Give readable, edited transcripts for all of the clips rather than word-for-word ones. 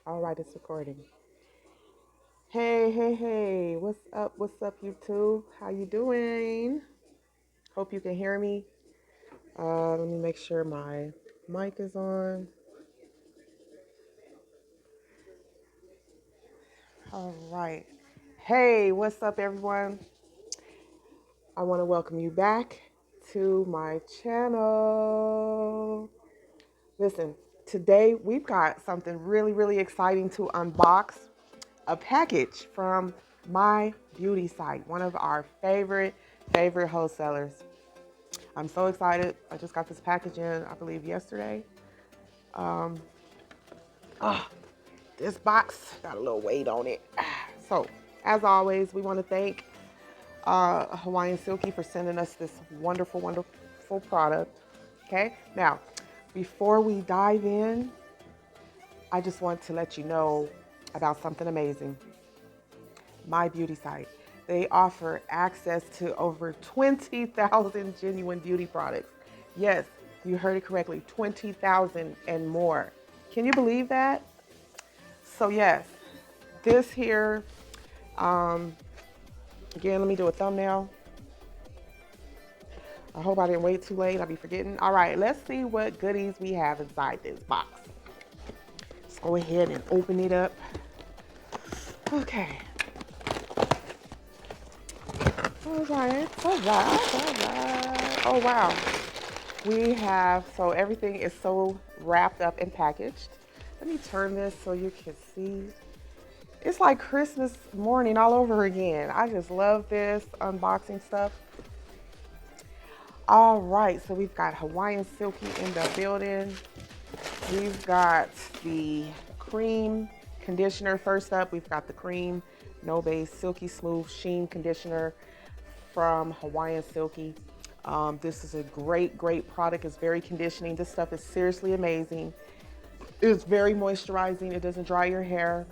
All right, it's recording. Hey, hey, hey. What's up? What's up, YouTube? How you doing? Hope you can hear me. Let me make sure my mic is on. All right. Hey, what's up, everyone? I want to welcome you back to my channel. Listen, today we've got something really, really exciting to unbox. A package from my beauty site, one of our favorite wholesalers. I'm so excited. I just got this package in, I believe, yesterday. Um, oh, this box got a little weight on it. So, as always, we want to thank Hawaiian Silky for sending us this wonderful, wonderful product. Okay, now, before we dive in, I just want to let you know about something amazing. My beauty site. They offer access to over 20,000 genuine beauty products. Yes, you heard it correctly, 20,000 and more. Can you believe that? So yes, this here, again, let me do a thumbnail. I hope I didn't wait too late. I'll be forgetting. All right, let's see what goodies we have inside this box. Let's go ahead and open it up. Okay. All right. Oh, wow. We have, so everything is so wrapped up and packaged. Let me turn this so you can see. It's like Christmas morning all over again. I just love this unboxing stuff. All right, so we've got Hawaiian Silky in the building. We've got the cream conditioner. First up, we've got the cream no base silky smooth sheen conditioner from Hawaiian Silky. This is a great product. It's very conditioning. This stuff is seriously amazing. It's very moisturizing. It doesn't dry your hair.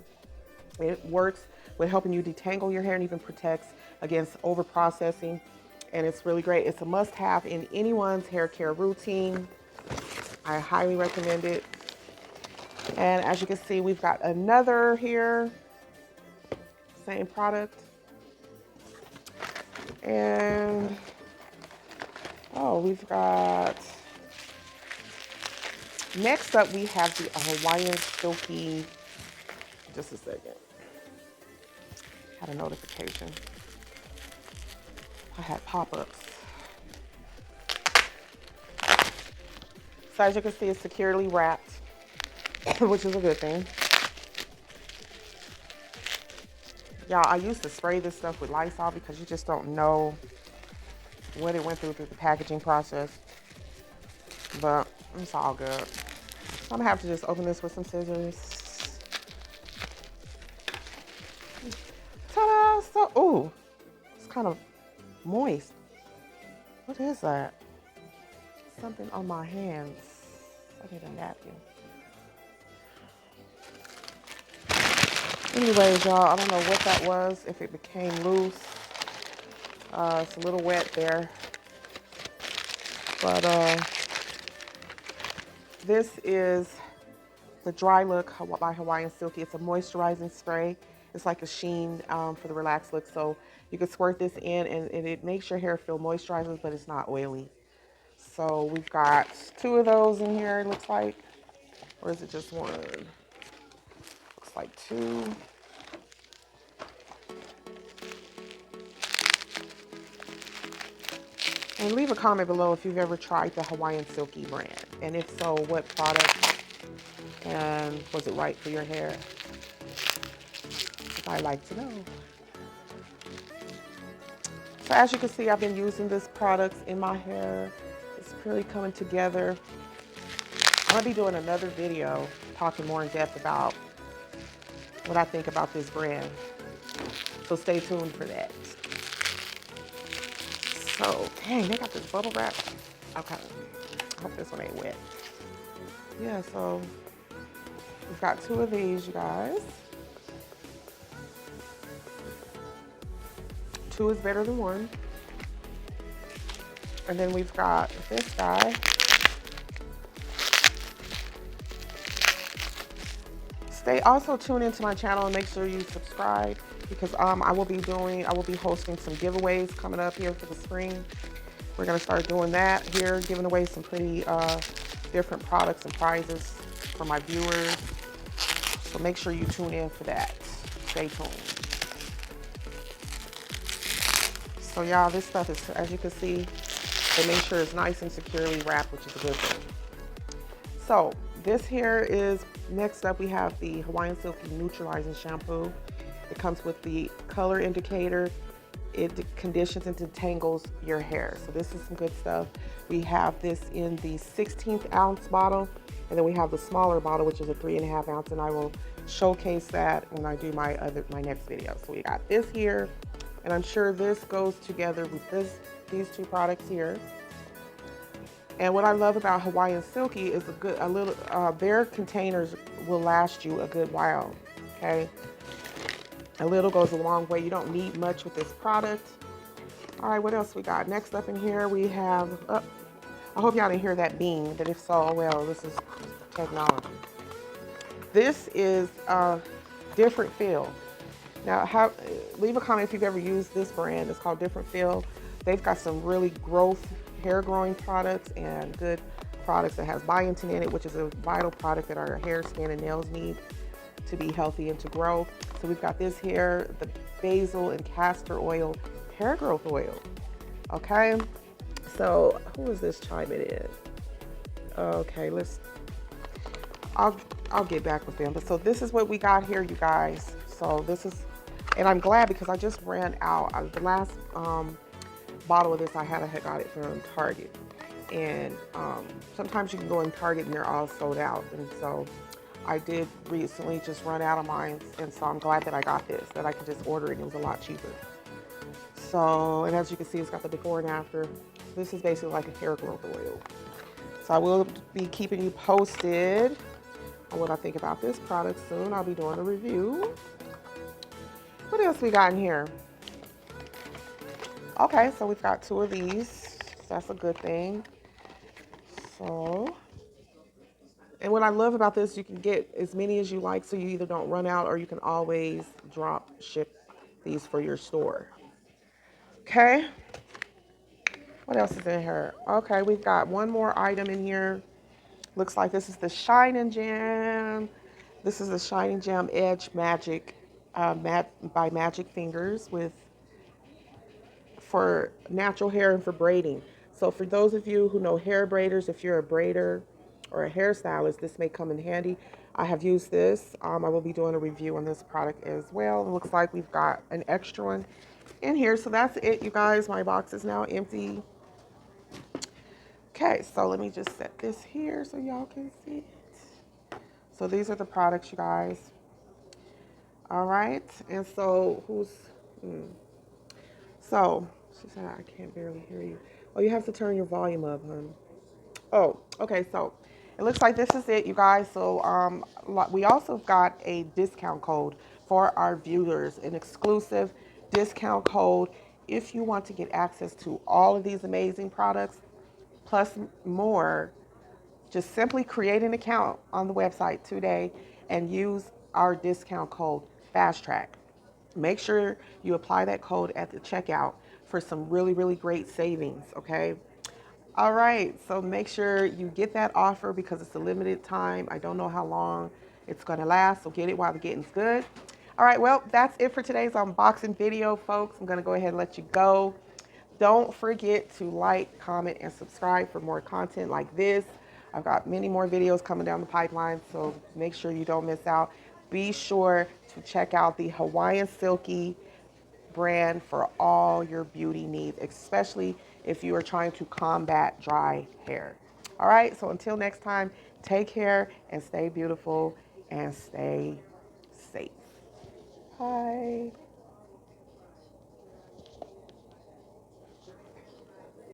It works with helping you detangle your hair and even protects against over processing. And it's really great. It's a must have in anyone's hair care routine. I highly recommend it. And as you can see, we've got another here, same product. And we've got, next up we have the Hawaiian Silky. Just a second. Had a notification. I had pop-ups. So as you can see, it's securely wrapped, which is a good thing. Y'all, I used to spray this stuff with Lysol because you just don't know what it went through the packaging process. But it's all good. I'm gonna have to just open this with some scissors. Ta-da! So, ooh, it's kind of moist. What is that? Something on my hands. I need a napkin. Anyways, y'all, I don't know what that was, if it became loose. It's a little wet there. But this is the Dry Look by Hawaiian Silky. It's a moisturizing spray. It's like a sheen for the relaxed look. So you can squirt this in and it makes your hair feel moisturized, but it's not oily. So we've got 2 of those in here, it looks like. Or is it just one? Looks like 2. And leave a comment below if you've ever tried the Hawaiian Silky brand. And if so, what product? And was it right for your hair? I'd like to know. So as you can see, I've been using this product in my hair. It's really coming together. I'm gonna be doing another video talking more in depth about what I think about this brand. So stay tuned for that. So, dang, they got this bubble wrap. Okay, I hope this one ain't wet. Yeah, so we've got 2 of these, you guys. 2 is better than 1. And then we've got this guy. stay also tune into my channel and make sure you subscribe, because I will be hosting some giveaways coming up here for the spring. We're gonna start doing that here, giving away some pretty different products and prizes for my viewers. So make sure you tune in for that. Stay tuned. So y'all, this stuff is, as you can see, they make sure it's nice and securely wrapped, which is a good thing. So this here is, next up we have the Hawaiian Silky Neutralizing Shampoo. It comes with the color indicator. It conditions and detangles your hair. So this is some good stuff. We have this in the 16th ounce bottle, and then we have the smaller bottle, which is a 3.5 ounce, and I will showcase that when I do my next video. So we got this here, and I'm sure this goes together with these two products here. And what I love about Hawaiian Silky is their containers will last you a good while, okay? A little goes a long way. You don't need much with this product. All right, what else we got? Next up in here we have, I hope y'all didn't hear that beam, but if so, well, this is technology. This is a different feel. Now, leave a comment if you've ever used this brand. It's called Different Feel. They've got some really hair growing products and good products that has biotin in it, which is a vital product that our hair, skin, and nails need to be healthy and to grow. So we've got this here, the basil and castor oil hair growth oil. Okay, so who is this chiming in? Okay, I'll get back with them. But so this is what we got here, you guys. So this is, and I'm glad because I just ran out. The last bottle of this I had got it from Target, and sometimes you can go in Target and they're all sold out, and so I did recently just run out of mine, and so I'm glad that I got this, that I could just order it and it was a lot cheaper. So, and as you can see, it's got the before and after. This is basically like a hair growth oil. So I will be keeping you posted on what I think about this product soon. I'll be doing a review. What else we got in here? Okay, so we've got 2 of these. That's a good thing. So, and what I love about this, you can get as many as you like, so you either don't run out or you can always drop ship these for your store. Okay. What else is in here? Okay, we've got one more item in here. Looks like this is the Shine and Jam. This is the Shine and Jam Edge Magic by Magic Fingers for natural hair and for braiding. So for those of you who know hair braiders, if you're a braider or a hairstylist, this may come in handy. I have used this. I will be doing a review on this product as well. It looks like we've got an extra one in here. So that's it, you guys. My box is now empty. Okay, so let me just set this here so y'all can see it. So these are the products, you guys. All right, and so so she said, I can't barely hear you. Oh, you have to turn your volume up, hon. Oh, okay, so it looks like this is it, you guys. So we also got a discount code for our viewers, an exclusive discount code if you want to get access to all of these amazing products, plus more. Just simply create an account on the website today and use our discount code FASTTRACK. Make sure you apply that code at the checkout for some really, really great savings, okay? All right, so make sure you get that offer because it's a limited time. I don't know how long it's gonna last, so get it while the getting's good. All right, well, that's it for today's unboxing video, folks. I'm gonna go ahead and let you go. Don't forget to like, comment, and subscribe for more content like this. I've got many more videos coming down the pipeline, so make sure you don't miss out. Be sure to check out the Hawaiian Silky brand for all your beauty needs, especially if you are trying to combat dry hair. All right, so until next time, take care and stay beautiful and stay safe. Bye.